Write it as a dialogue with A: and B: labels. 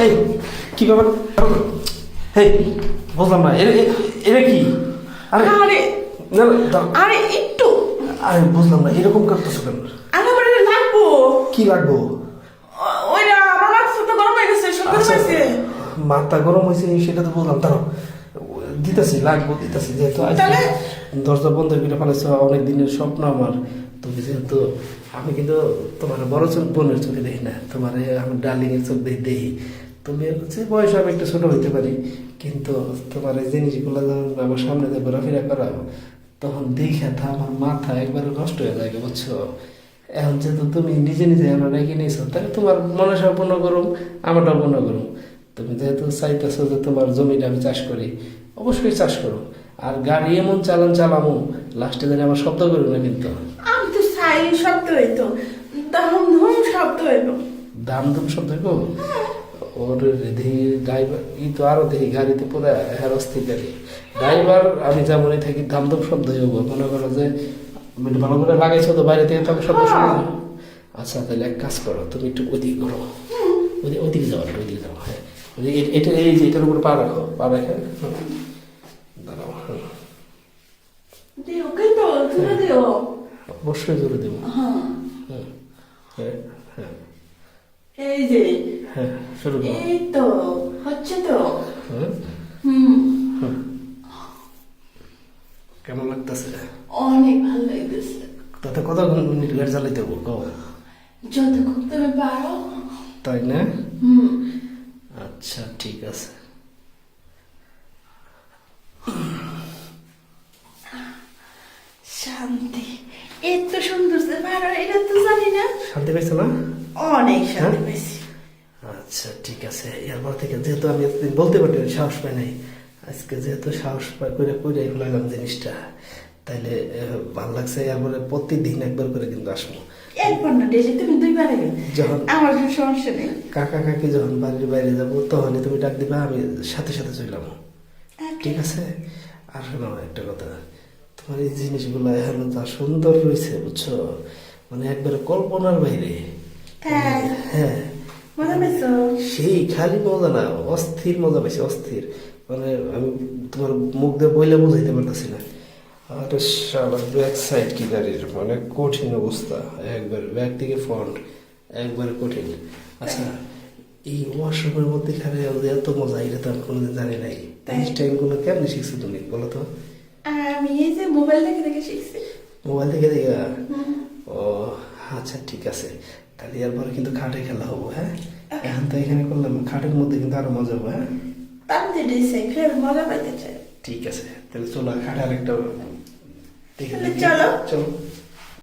A: এই কি ব্যাপার? এই বুঝলাম না, এটা কি? আরে
B: আরে
A: না না,
B: আরে একটু
A: আরে বুঝলাম না, এরকম করতেছো কেন?
B: আরে আমার এটা লাগবো।
A: কি লাগবো?
B: ওইটা আমার মাথা তো গরম হয়ে গেছে, সব গরম হয়েছে।
A: মাথা গরম হয়েছে সেটা তো বুঝলাম, তারও দিতেছি, লাগবো দিতেছি। যেহেতু
B: তাহলে?
A: দরজা বন্ধ করে ফেলেছো, অনেক দিনের স্বপ্ন আমার। তুমি যেহেতু, আমি কিন্তু তোমার বড় চোখ বোনের চোখে দেখি না, তোমার আমার ডার্লিং এর চোখ দেখি দেখি। তুমি হচ্ছে বয়স আমি একটু ছোট হইতে পারি, কিন্তু তোমার এই জিনিসগুলো যখন আমার সামনে দিয়ে ঘোরাফেরা করা, তখন দেখে তা আমার মাথা একবারে নষ্ট হয়ে যায়, বুঝছো? এখন যেহেতু তুমি নিজে নিজে আমার রেখে নিয়েছো, তাহলে তোমার মনসা পূর্ণ করুম, আমারটাও পূর্ণ করুম। তুমি যেহেতু চাইতেছো যে তোমার জমিটা আমি চাষ করি, অবশ্যই চাষ করো। আর গাড়ি এমন চালামো, লাস্টে জানি আমার শব্দ করবে না কিন্তু।
B: আমি তো চাই শব্দ হইতো, ধম ধম শব্দ হইতো।
A: দাম দুম শব্দ হইব? ওর দেখি ড্রাইভার তো আরো দেখি গাড়িতে পুরো হেরস্তি গাড়ি ড্রাইভার, আমি যেমনই থাকি দাম দুম শব্দ হইব। মনে করো যে ভালো করে লাগাইছো তো, বাইরে থেকে তখন শব্দ শোনা। আচ্ছা তাহলে এক কাজ করো, তুমি একটু ওদিকে করো, ওদিকে যাও, ওইদিকে যাও। হ্যাঁ, এটা এই যে এটার উপরে পা রাখো, পা রেখে দাঁড়াও।
B: দিও কিন্তু তুলে দিও।
A: অবশ্যই জোরে দেবো।
B: হ্যাঁ
A: হ্যাঁ হ্যাঁ হ্যাঁ
B: এই যে,
A: হ্যাঁ, শুরু করো।
B: এই তো হচ্ছে তো।
A: হ্যাঁ
B: হুম,
A: হ্যাঁ। কেমন লাগতেছে?
B: অনেক ভালো লাগতেছে।
A: তাতে কত মিনিট গাড়ি চালাইতে হবো কও?
B: যতক্ষণ তুমি পারো।
A: তাই না?
B: হুম,
A: আচ্ছা ঠিক আছে।
B: শান্তি। এত সুন্দর যে পারো, এটা তো জানি না।
A: শান্তি পাইছো না?
B: অনেক শান্তি
A: হ্যাঁ?
B: পেয়েছি।
A: আচ্ছা ঠিক আছে। এরপর থেকে যেহেতু আমি এতদিন বলতে পারি সাহস পাই নাই, আজকে যেহেতু সাহস পাই করে করে ফেলাইলাম জিনিসটা, তাইলে ভালো লাগছে। এরপরে প্রতিদিন একবার করে কিন্তু আসবো।
B: একবার না, ডেলি তুমি দুইবার আগে।
A: যখন
B: আমার কোনো সমস্যা নেই।
A: কাকা কাকি যখন বাড়ির বাইরে যাবো, তখনই তুমি ডাক দিবা, আমি সাথে সাথে চললাম। ঠিক আছে? আর শোনো একটা কথা, তোমার এই জিনিসগুলো এখন যা সুন্দর রয়েছে, বুঝছো, মানে একবারে কল্পনার বাইরে।
B: তাই?
A: হ্যাঁ,
B: মজা পেয়েছো?
A: সেই খালি মজা না, অস্থির মজা পাইছি, অস্থির। মানে আমি তোমার মুখ দিয়ে বইলে বোঝাইতে পারতেছি না। আরে শালা ব্যাক সাইড কি গাড়ির, মানে কঠিন অবস্থা, একবার ব্যাক থেকে ফ্রন্ট একবারে কঠিন। আচ্ছা, এই ওয়াশরুমের মধ্যে খালি এত মজা, এটা তো আমি কোনোদিন জানি নাই। এই স্টাইলগুলো কেমনি শিখছো তুমি বলো তো?
B: আমি এই যে মোবাইল দেখে দেখে শিখছি।
A: মোবাইল থেকে দেখা? ও আচ্ছা ঠিক আছে, তাহলে এরপরে কিন্তু খাটে খেলা হবো। হ্যাঁ, এখন তো এখানে করলাম, খাটের মধ্যে কিন্তু আরো মজা হবে। হ্যাঁ
B: তাতে ডিসাই ফের মজা পাইতে চাই।
A: ঠিক আছে, তাহলে চলো খাটে আরেকটা দেখে
B: তাহলে চলো।
A: চলো।